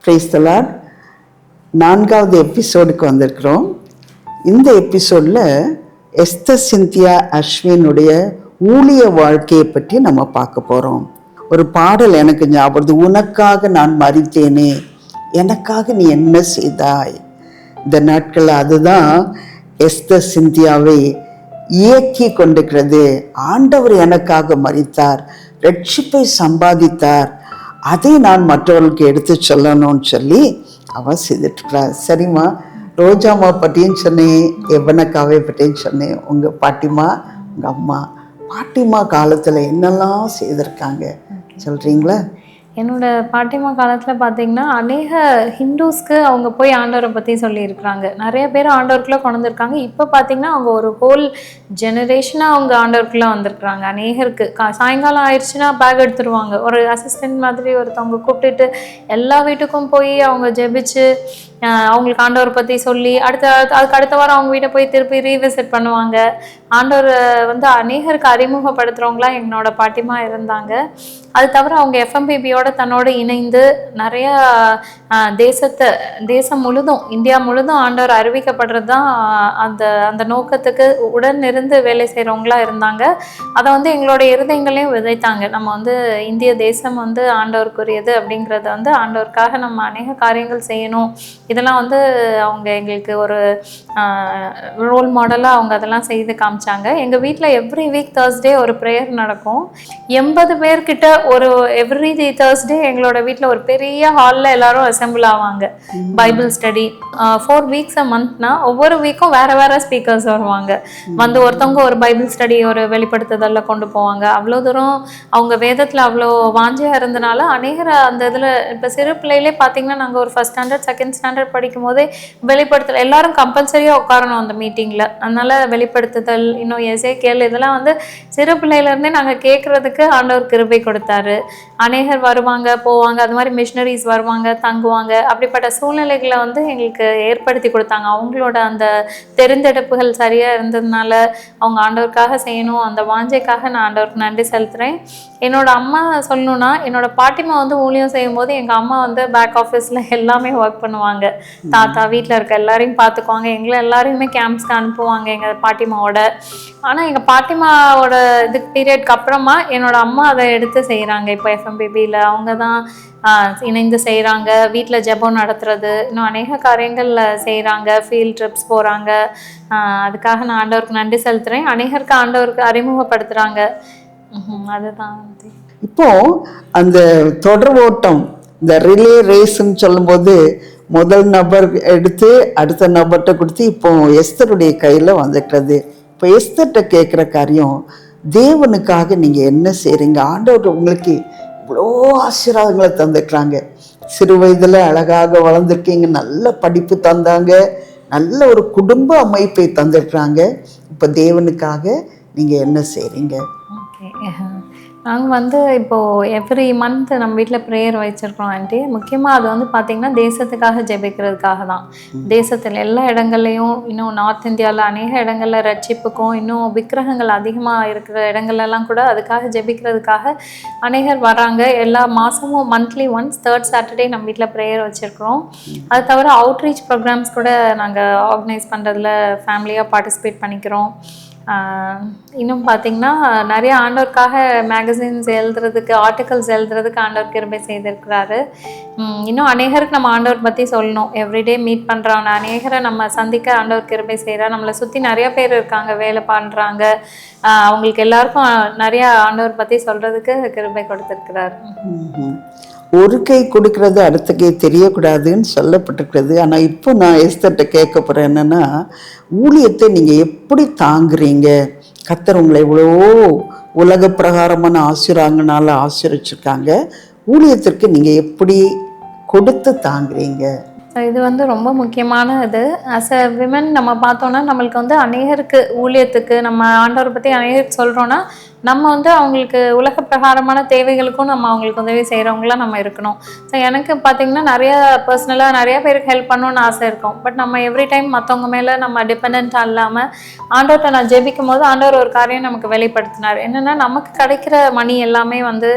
Praise the Lord. 4வது எபிசோடுக்கு வந்திருக்கிறோம். இந்த எபிசோடில் எஸ்தர் சிந்தியா அஸ்வினுடைய ஊழிய வாழ்க்கையை பற்றி நம்ம பார்க்க போகிறோம். ஒரு பாடல் எனக்கு ஞாபகம், உனக்காக நான் மரித்தேனே, எனக்காக நீ என்ன செய்தாய். இந்த நாட்கள் அதுதான் எஸ்தர் சிந்தியாவை இயக்கி கொண்டிருக்கிறது. ஆண்டவர் எனக்காக மரித்தார், ரட்சிப்பை சம்பாதித்தார், அதை நான் மற்றவர்களுக்கு எடுத்து சொல்லணும்னு சொல்லி அவன் செய்துட்டுருக்கிறார். சரிம்மா, ரோஜாம்மா பற்றியும் சொன்னேன், எவனக்காவை பற்றியும் சொன்னேன். உங்கள் பாட்டிமா, உங்கள் அம்மா பாட்டிமா காலத்தில் என்னெல்லாம் செய்திருக்காங்க சொல்கிறீங்களா? என்னோட பாட்டிமா காலத்தில் பார்த்தீங்கன்னா அநேக ஹிந்துஸ்க்கு அவங்க போய் ஆண்டவரை பற்றி சொல்லியிருக்கிறாங்க. நிறைய பேர் ஆண்டவருக்குள்ளே கொண்டு வந்திருக்காங்க. இப்போ பார்த்தீங்கன்னா அவங்க ஒரு ஹோல் ஜெனரேஷனாக அவங்க ஆண்டவருக்குள்ளே வந்திருக்கிறாங்க. அநேகருக்கு சாயங்காலம் ஆயிடுச்சுன்னா பேக் எடுத்துருவாங்க. ஒரு அசிஸ்டன்ட் மாதிரி ஒருத்தவங்க கூப்பிட்டுட்டு எல்லா வீட்டுக்கும் போய் அவங்க ஜெபிச்சு அவங்களுக்கு ஆண்டவரை பற்றி சொல்லி அதுக்கு அடுத்த வாரம் அவங்க வீட்டை போய் திருப்பி ரீவிசிட் பண்ணுவாங்க. ஆண்டவர் அநேகருக்கு அறிமுகப்படுத்துகிறவங்களாம் என்னோட பாட்டிமா இருந்தாங்க. அது தவிர அவங்க எஃப்எம்பிபியோட தன்னோடு இணைந்து நிறைய தேசம் முழுதும், இந்தியா முழுதும் ஆண்டவர் அறிவிக்கப்படுறது தான் அந்த நோக்கத்துக்கு உடனிருந்து வேலை செய்கிறவங்களா இருந்தாங்க. அதை எங்களோட இருதயங்களையும் விதைத்தாங்க. நம்ம இந்திய தேசம் ஆண்டவருக்குரியது அப்படிங்கிறத ஆண்டவருக்காக நம்ம அநேக காரியங்கள் செய்யணும். இதெல்லாம் அவங்க எங்களுக்கு ஒரு ரோல் மாடலாக அவங்க அதெல்லாம் செய்து காமிச்சாங்க. எங்கள் வீட்டில் எவ்ரி வீக் தேர்ஸ்டே ஒரு ப்ரேயர் நடக்கும். 80 பேர்கிட்ட ஒரு எவ்ரி தேர்ஸ்டே எங்களோட வீட்டில் ஒரு பெரிய ஹாலில் எல்லாரும் அசெம்பிள் ஆவாங்க. பைபிள் ஸ்டடி 4 வீக்ஸ் அ மந்த்னா ஒவ்வொரு வீக்கும் வேற ஸ்பீக்கர்ஸ் வருவாங்க. ஒருத்தவங்க ஒரு பைபிள் ஸ்டடி ஒரு வெளிப்படுத்துதல்ல கொண்டு போவாங்க. அவ்வளோ தூரம் அவங்க வேதத்தில் அவ்வளோ வாஞ்சியாக இருந்தனால அநேகர் அந்த இதில் இப்போ சிறு பிள்ளையிலே பார்த்தீங்கன்னா நாங்கள் ஒரு 1st ஸ்டாண்டர்ட் 2nd ஸ்டாண்டர்ட் படிக்கும் போதே வெளிப்படுத்தல் எல்லாரும் கம்பல்சரியாக உட்காரணும் அந்த மீட்டிங்கில். அதனால வெளிப்படுத்துதல், இன்னும் எசேக்கியேல், இதெல்லாம் சிறு பிள்ளையிலேருந்தே நாங்கள் கேட்குறதுக்கு ஆண்டவர் கிருபை கொடுத்தாரு. அநேகர் வருவாங்க போவாங்க, அது மாதிரி மிஷினரிஸ் வருவாங்க தங்குவாங்க. அப்படிப்பட்ட சூழ்நிலைகளை எங்களுக்கு ஏற்படுத்தி கொடுத்தாங்க. அவங்களோட அந்த தெரிந்தெடுப்புகள் சரியாக இருந்ததுனால அவங்க ஆண்டவருக்காக செய்யணும், அந்த வாஞ்சைக்காக நான் ஆண்டவருக்கு நன்றி செலுத்துகிறேன். என்னோட அம்மா சொல்லணும்னா, என்னோட பாட்டிமா ஊழியம் செய்யும் போது எங்கள் அம்மா பேக் ஆஃபீஸில் எல்லாமே ஒர்க் பண்ணுவாங்க. தாத்தா வீட்டில் இருக்க எல்லாரையும் பார்த்துக்குவாங்க. எங்களை எல்லாரையுமே கேம்ப்ஸ்க்கு அனுப்புவாங்க எங்கள் பாட்டிமாவோட. ஆனால் எங்கள் பாட்டிமாவோட இதுக்கு பீரியட்க்கு அப்புறமா என்னோட அம்மா அதை எடுத்து செய்கிறாங்க. இப்போ எஃப்எம்பிபியில் அவங்க தான் இணைந்து செய்கிறாங்க. வீட்டில் ஜெபம் நடத்துறது, இன்னும் அநேக காரியங்கள் செய்கிறாங்க. ஃபீல்ட் ட்ரிப்ஸ் போகிறாங்க. அதுக்காக நான் ஆண்டவருக்கு நன்றி செலுத்துகிறேன். அநேகருக்கு ஆண்டவருக்கு அறிமுகப்படுத்துகிறாங்க. அதுதான். இப்போ அந்த தொடர் ஓட்டம், இந்த ரிலே ரேஸ்ன்னு சொல்லும்போது முதல் நபர் எடுத்து அடுத்த நபர்கிட்ட கொடுத்து இப்போ எஸ்தருடைய கையில் வந்துக்கிறது. இப்போ எஸ்தர்கிட்ட கேட்குற காரியம், தேவனுக்காக நீங்கள் என்ன செய்கிறீங்க? ஆண்டவர் உங்களுக்கு இவ்வளோ ஆசீர்வாதங்களை தந்துக்கிறாங்க. சிறு வயதில் அழகாக வளர்ந்துருக்கீங்க, நல்ல படிப்பு தந்தாங்க, நல்ல ஒரு குடும்ப அமைப்பை தந்துருக்குறாங்க. இப்போ தேவனுக்காக நீங்கள் என்ன செய்கிறீங்க? ஓகே, நாங்கள் இப்போது எவ்ரி மந்த் நம்ம வீட்டில் ப்ரேயர் வச்சுருக்கோம் ஆண்டி. முக்கியமாக அது பார்த்திங்கன்னா தேசத்துக்காக ஜெபிக்கிறதுக்காக தான். தேசத்தில் எல்லா இடங்கள்லையும், இன்னும் நார்த் இந்தியாவில் அநேக இடங்களில் ரட்சிப்புக்கும், இன்னும் விக்கிரகங்கள் அதிகமாக இருக்கிற இடங்கள்லாம் கூட அதுக்காக ஜெபிக்கிறதுக்காக அநேகர் வராங்க. எல்லா மாதமும் மந்த்லி ஒன்ஸ் 3rd சாட்டர்டே நம்ம வீட்டில் ப்ரேயர் வச்சுருக்கிறோம். அது தவிர அவுட்ரீச் ப்ரோக்ராம்ஸ் கூட நாங்கள் ஆர்கனைஸ் பண்ணுறதுல ஃபேமிலியாக பார்ட்டிசிபேட் பண்ணிக்கிறோம். இன்னும் பார்த்திங்கன்னா நிறைய ஆண்டவருக்காக மேகசின்ஸ் எழுதுறதுக்கு, ஆர்டிகல்ஸ் எழுதுறதுக்கு ஆண்டவர் கிருபை செய்திருக்கிறாரு. இன்னும் அநேகருக்கு நம்ம ஆண்டவர் பற்றி சொல்லணும். எவ்ரிடே மீட் பண்ணுறவங்க அநேகரை நம்ம சந்திக்க ஆண்டவர் கிருபை செய்கிறார். நம்மளை சுற்றி நிறைய பேர் இருக்காங்க, வேலை பண்ணுறாங்க. அவங்களுக்கு எல்லாருக்கும் நிறைய ஆண்டவர் பற்றி சொல்கிறதுக்கு கிருபை கொடுத்துருக்கிறார். ஒரு கை கொடுக்கறது அடுத்த கை தெரியக்கூடாதுன்னு சொல்லப்பட்டிருக்கிறது. ஆனால் இப்போ நான் எஸ்தர்கிட்ட கேட்க போகிறேன் என்னென்னா, ஊழியத்தை நீங்கள் எப்படி தாங்குறீங்க? கர்த்தர் உங்களை எவ்வளோ உலக பிரகாரமான ஆசீர்வாதங்களால ஆசீர்வச்சிருக்காங்க. ஊழியத்திற்கு நீங்கள் எப்படி கொடுத்து தாங்குறீங்க? இது வந்து ரொம்ப முக்கியமான இது. ஆஸ் அ விமன் நம்ம பார்த்தோம்னா, நம்மளுக்கு வந்து அநேகருக்கு ஊழியத்துக்கு நம்ம ஆண்டவரை பற்றி அநேகருக்கு சொல்கிறோன்னா, நம்ம வந்து அவங்களுக்கு உலக பிரகாரமான தேவைகளுக்கும் நம்ம அவங்களுக்கு உதவி செய்கிறவங்களா நம்ம இருக்கணும். ஸோ எனக்கு பார்த்தீங்கன்னா, பர்சனலாக நிறைய பேருக்கு ஹெல்ப் பண்ணணும்னு ஆசை இருக்கும். பட் நம்ம எவ்ரி டைம் மற்றவங்க மேலே நம்ம டிபெண்ட்டாக இல்லாமல் ஆண்டவர்கிட்ட நான் ஜெபிக்கும் போது ஆண்டவர் ஒரு காரியம் நமக்கு வெளிப்படுத்தினார். என்னென்னா, நமக்கு கிடைக்கிற மணி எல்லாமே வந்து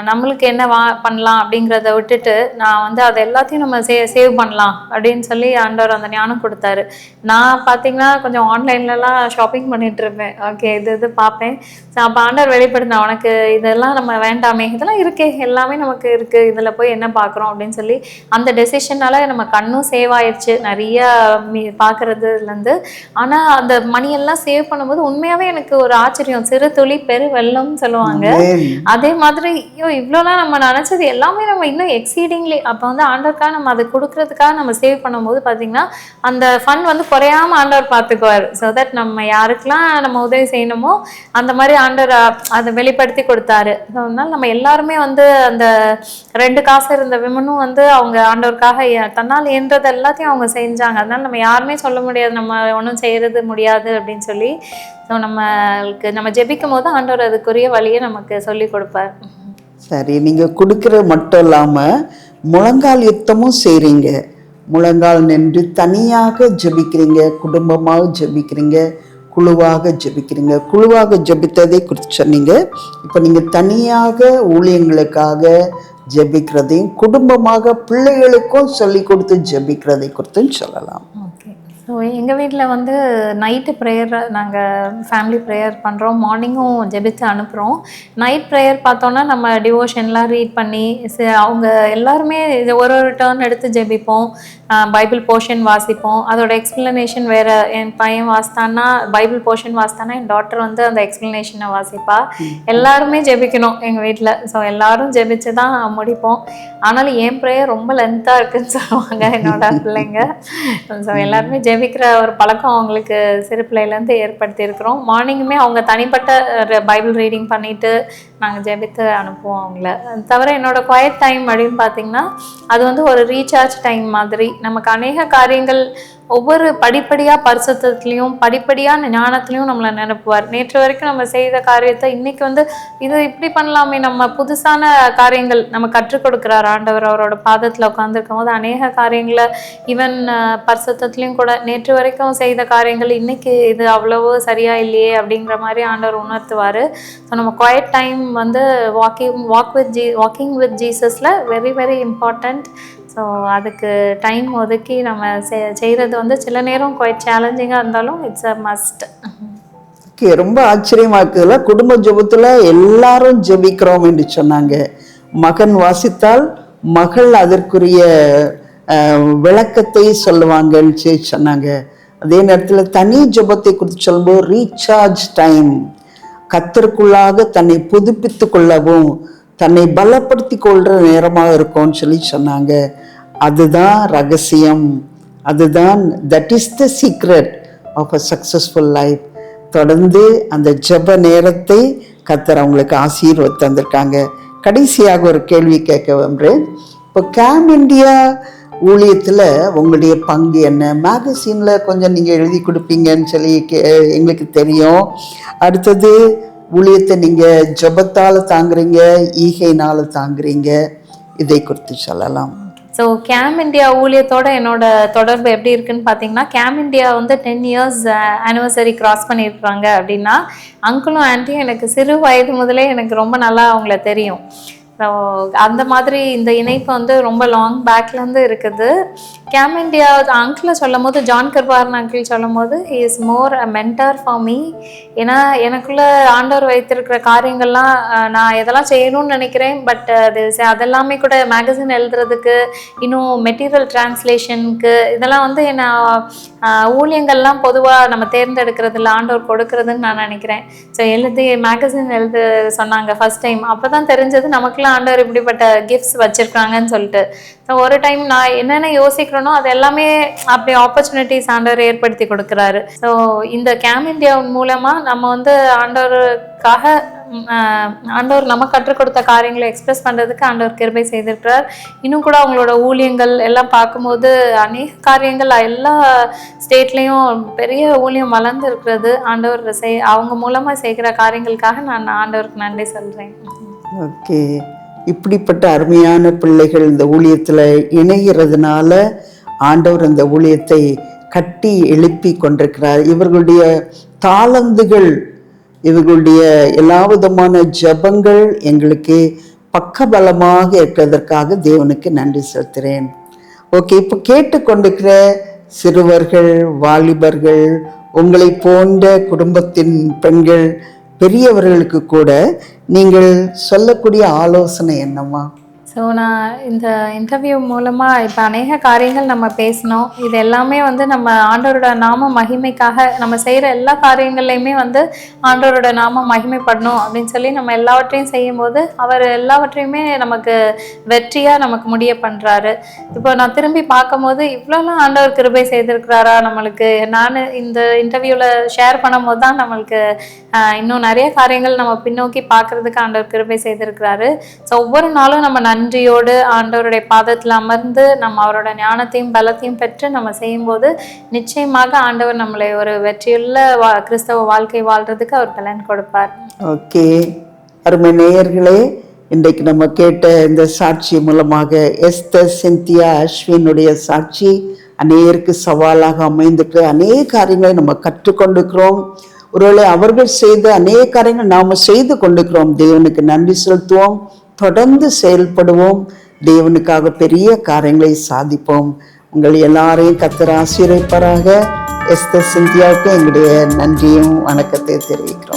நம்மளுக்கு என்ன பண்ணலாம் அப்படிங்கிறத விட்டுட்டு, நான் வந்து அதை எல்லாத்தையும் நம்ம சேவ் பண்ணலாம் அப்படின்னு சொல்லி ஆண்டவர் அந்த ஞானம் கொடுத்தாரு. நான் பார்த்தீங்கன்னா கொஞ்சம் ஆன்லைன்லலாம் ஷாப்பிங் பண்ணிட்டு இருப்பேன். ஓகே, இது பார்ப்பேன். ஸோ அப்போ ஆண்டவர் வெளிப்படுத்தினா, உனக்கு இதெல்லாம் நம்ம வேண்டாமே, இதெல்லாம் இருக்கே, எல்லாமே நமக்கு இருக்குது, இதில் போய் என்ன பார்க்குறோம் அப்படின்னு சொல்லி அந்த டெசிஷனால் நம்ம கண்ணும் சேவ் ஆயிடுச்சு நிறையா பார்க்குறதுலேருந்து. ஆனால் அந்த மணியெல்லாம் சேவ் பண்ணும்போது உண்மையாகவே எனக்கு ஒரு ஆச்சரியம். சிறு துளி பெரு வெள்ளம்னு சொல்லுவாங்க. அதே மாதிரி இவ்வளோலாம் நம்ம நினச்சது எல்லாமே நம்ம இன்னும் எக்ஸீடிங்லி அப்போ வந்து ஆண்டவருக்காக நம்ம அதை கொடுக்கறதுக்காக நம்ம சேவ் பண்ணும்போது பார்த்தீங்கன்னா அந்த ஃபண்ட் வந்து குறையாமல் ஆண்டவர் பார்த்துக்குவார். ஸோ தட் நம்ம யாருக்கெல்லாம் நம்ம உதவி செய்யணுமோ அந்த மாதிரி ஆண்டவர் அதை வெளிப்படுத்தி கொடுத்தாரு. ஸோ அதனால நம்ம எல்லாருமே வந்து அந்த 2 காசு இருந்த விமனும் வந்து அவங்க ஆண்டவருக்காக தன்னால் இயன்றது எல்லாத்தையும் அவங்க செஞ்சாங்க. அதனால நம்ம யாருமே சொல்ல முடியாது நம்ம ஒன்றும் செய்யறது முடியாது அப்படின்னு சொல்லி. ஸோ நம்ம ஜெபிக்கும் போது ஆண்டவர் அதுக்குரிய வழியை நமக்கு சொல்லி கொடுப்பார். சரி, நீங்கள் கொடுக்குற மட்டும் இல்லாமல் முழங்கால் யுத்தமும் செய்கிறீங்க. முழங்கால் நின்று தனியாக ஜெபிக்கிறீங்க, குடும்பமாக ஜெபிக்கிறீங்க, குழுவாக ஜெபிக்கிறீங்க. குழுவாக ஜெபித்ததை குறித்து சொன்னீங்க. இப்போ நீங்கள் தனியாக ஊழியங்களுக்காக ஜெபிக்கிறதையும் குடும்பமாக பிள்ளைகளுக்கும் சொல்லி கொடுத்து ஜெபிக்கிறதை குறித்தும் சொல்லலாம். ஓகே, ஸோ எங்கள் வீட்டில் வந்து நைட்டு ப்ரேயர் நாங்கள் ஃபேமிலி ப்ரேயர் பண்ணுறோம். மார்னிங்கும் ஜெபித்து அனுப்புகிறோம். நைட் ப்ரேயர் பார்த்தோன்னா நம்ம டிவோஷன்லாம் ரீட் பண்ணி அவங்க எல்லாருமே ஒரு டர்ன் எடுத்து ஜெபிப்போம். பைபிள் போர்ஷன் வாசிப்போம். அதோட எக்ஸ்ப்ளனேஷன் வேறு. என் பையன் வாசித்தான்னா பைபிள் போர்ஷன் வாசித்தானா என் டாக்டர் வந்து அந்த எக்ஸ்ப்ளனேஷனை வாசிப்பா. எல்லாருமே ஜெபிக்கணும் எங்கள் வீட்டில். ஸோ எல்லோரும் ஜெபிச்சு தான் முடிப்போம். ஆனாலும் என் ப்ரேயர் ரொம்ப லென்த்தாக இருக்குதுன்னு சொல்லுவாங்க என்னோட பிள்ளைங்க. ஸோ எல்லாருமே ஜெபிக்கிற ஒரு பழக்கம் அவங்களுக்கு சிறு பிள்ளையிலேருந்து ஏற்படுத்தியிருக்கிறோம். மார்னிங்குமே அவங்க தனிப்பட்ட பைபிள் ரீடிங் பண்ணிவிட்டு நாங்கள் ஜெபித்து அனுப்புவோம் அவங்கள. தவிர என்னோட குவைட் டைம் அப்படின்னு பார்த்திங்கன்னா அது வந்து ஒரு ரீசார்ஜ் டைம் மாதிரி. நமக்கு அநேக காரியங்கள் ஒவ்வொரு படிப்படியாக பரிசுத்தத்துலேயும் படிப்படியாக ஞானத்துலேயும் நம்மளை நிரப்புவார். நேற்று வரைக்கும் நம்ம செய்த காரியத்தை இன்றைக்கி வந்து இது இப்படி பண்ணலாமே, நம்ம புதுசான காரியங்கள் நம்ம கற்றுக் கொடுக்குறார் ஆண்டவர். அவரோட பாதத்தில் உட்காந்துருக்கும் போது அநேக காரியங்களை ஈவன் பரிசுத்தத்துலேயும் கூட நேற்று வரைக்கும் செய்த காரியங்கள் இன்றைக்கி இது அவ்வளவோ சரியாக இல்லையே அப்படிங்கிற மாதிரி ஆண்டவர் உணர்த்துவார். ஸோ நம்ம குவைட் டைம் வந்து வாக்கிங் வித் ஜீசஸில் வெரி வெரி இம்பார்ட்டண்ட். ஸோ அதுக்கு டைம் ஒதுக்கி நம்ம செய்கிறது வந்து சில நேரம் குவைட் சேலஞ்சிங்காக இருந்தாலும் இட்ஸ் அ மஸ்ட். ஓகே, ரொம்ப ஆச்சரியமாக இருக்குதுல்ல. குடும்ப ஜெபத்தில் எல்லாரும் ஜெபிக்கிறோம் என்று சொன்னாங்க. மகன் வாசித்தால் மகள் அதற்குரிய விளக்கத்தை சொல்லுவாங்கன்னு சொன்னாங்க. அதே நேரத்தில் தனி ஜெபத்தை குறித்து சொல்லும்போது ரீசார்ஜ் டைம், கர்த்தருக்குள்ளாக தன்னை புதுப்பித்து கொள்ளவும் தன்னை பலப்படுத்தி கொள்கிற நேரமாக இருக்கும்னு சொல்லி சொன்னாங்க. அதுதான் ரகசியம், அதுதான் that is the secret of a successful life. தொடர்ந்து அந்த ஜெப நேரத்தை கர்த்தர் அவங்களுக்கு ஆசீர்வாதம் தந்திருக்காங்க. கடைசியாக ஒரு கேள்வி கேட்க விரும்புகிறேன். இப்போ கேம் இண்டியா ஊழியத்தில் உங்களுடைய பங்கு என்ன? மேகசினில் கொஞ்சம் நீங்கள் எழுதி கொடுப்பீங்கன்னு சொல்லி எங்களுக்கு தெரியும். அடுத்தது ஊழியத்தை நீங்கள் ஜெபத்தால் தாங்குறீங்க, ஈகைனால் தாங்குறீங்க, இதை குறித்து சொல்லலாம். ஸோ கேம் இண்டியா ஊழியத்தோட என்னோட தொடர்பு எப்படி இருக்குன்னு பார்த்தீங்கன்னா, கேம் இண்டியா வந்து 10 years ஆனிவர்சரி கிராஸ் பண்ணியிருக்காங்க. அப்படின்னா அங்கிளும் ஆன்ட்டியும் எனக்கு சிறு வயது முதலே எனக்கு ரொம்ப நல்லா அவங்கள தெரியும். ஸோ அந்த மாதிரி இந்த இணைப்பு வந்து ரொம்ப லாங் பேக்லேருந்து இருக்குது. கேம் இண்டியா அங்கிளை சொல்லும் போது, ஜான் கிருபாரன் அங்கிள் சொல்லும் போது, he is more a mentor for me. ஏன்னா எனக்குள்ளே ஆண்டவர் வைத்திருக்கிற காரியங்கள்லாம் நான் எதெல்லாம் செய்யணும்னு நினைக்கிறேன். பட் அதெல்லாமே கூட மேகசின் எழுதுறதுக்கு, இன்னும் மெட்டீரியல் டிரான்ஸ்லேஷனுக்கு, இதெல்லாம் வந்து என்ன ஊழியங்கள்லாம் பொதுவாக நம்ம தேர்ந்தெடுக்கிறதுல ஆண்டவர் கொடுக்கறதுன்னு நான் நினைக்கிறேன். ஸோ மேகசின் எழுத சொன்னாங்க ஃபர்ஸ்ட் டைம். அப்போ தான் தெரிஞ்சது நமக்குலாம் எனக்கெல்லாம் ஆண்டவர் இப்படிப்பட்ட கிஃப்ட்ஸ் வச்சிருக்காங்கன்னு சொல்லிட்டு. ஸோ ஒரு டைம் நான் என்னென்ன யோசிக்கிறேனோ அது எல்லாமே அப்படி ஆப்பர்ச்சுனிட்டிஸ் ஆண்டவர் ஏற்படுத்தி கொடுக்குறாரு. ஸோ இந்த கேம் இந்தியா மூலமா நம்ம வந்து ஆண்டவர் நம்ம கற்றுக் கொடுத்த காரியங்களை எக்ஸ்பிரஸ் பண்றதுக்கு ஆண்டவர் கிருபை செய்திருக்கிறார். இன்னும் கூட அவங்களோட ஊழியங்கள் எல்லாம் பார்க்கும்போது அநேக காரியங்கள் எல்லா ஸ்டேட்லேயும் பெரிய ஊழியம் வளர்ந்து இருக்கிறது. ஆண்டவர் அவங்க மூலமா செய்கிற காரியங்களுக்காக நான் ஆண்டவருக்கு நன்றி சொல்றேன். ஓகே, இப்படிப்பட்ட அருமையான பிள்ளைகள் இந்த ஊழியத்தில் இணைகிறதுனால ஆண்டவர் இந்த ஊழியத்தை கட்டி எழுப்பி கொண்டிருக்கிறார். இவர்களுடைய தாளந்துகள், இவர்களுடைய எல்லா விதமான ஜபங்கள் எங்களுக்கு பக்கபலமாக இருக்கிறதற்காக தேவனுக்கு நன்றி செலுத்துகிறேன். ஓகே, இப்போ கேட்டுக்கொண்டிருக்கிற சிறுவர்கள், வாலிபர்கள், உங்களை போன்ற குடும்பத்தின் பெண்கள், பெரியவர்களுக்கு கூட நீங்கள் சொல்லக்கூடிய ஆலோசனை என்னம்மா? ஸோ நான் இந்த இன்டர்வியூ மூலமாக இப்போ அநேக காரியங்கள் நம்ம பேசினோம். இது எல்லாமே வந்து நம்ம ஆண்டவரோட நாம மகிமைக்காக நம்ம செய்கிற எல்லா காரியங்கள்லையுமே வந்து ஆண்டவரோட நாம மகிமைப்படணும் அப்படின்னு சொல்லி நம்ம எல்லாவற்றையும் செய்யும்போது அவர் எல்லாவற்றையுமே நமக்கு வெற்றியாக நமக்கு முடிய பண்ணுறாரு. இப்போ நான் திரும்பி பார்க்கும்போது இவ்வளோலாம் ஆண்டவர் கிருபை செய்திருக்கிறாரா நம்மளுக்கு. நான் இந்த இன்டர்வியூவில் ஷேர் பண்ணும்போது தான் நம்மளுக்கு இன்னும் நிறைய காரியங்கள் நம்ம பின்னோக்கி பார்க்கறதுக்கு ஆண்டவர் கிருபை செய்திருக்கிறாரு. ஸோ ஒவ்வொரு நாளும் நம்ம நன்றியோடு ஆண்டவருடைய பாதத்தில் அமர்ந்து நம்ம அவரோட ஞானத்தையும் பலத்தையும் பெற்று நம்ம செய்யும்போது நிச்சயமாக ஆண்டவர் நம்மளை ஒரு வெற்றியுள்ள கிறிஸ்தவ வாழ்க்கை வாழ்றதுக்கு அவர் பலன் கொடுப்பார். ஓகே, அருமை நேயர்களே, இன்றைக்கு நம்ம கேட்ட இந்த சாட்சி மூலமாக எஸ்தர் சிந்தியா அஸ்வினுடைய சாட்சி அநேகருக்கு சவாலாக அமைந்துட்டு அநேக காரியங்களை நம்ம கற்றுக்கொண்டிருக்கிறோம். ஒருவேளை அவர்கள் செய்த அநேக காரியங்கள் நாம் செய்து கொண்டிருக்கிறோம். தேவனுக்கு நன்றி செலுத்துவோம், தொடர்ந்து செயல்படுவோம், தேவனுக்காக பெரிய காரியங்களை சாதிப்போம். உங்கள் எல்லாரையும் கர்த்தர் ஆசீர்வதிப்பாராக. எஸ்தர் சிந்தியாவுக்கு எங்களுடைய நன்றியும் வணக்கத்தை தெரிவிக்கிறோம்.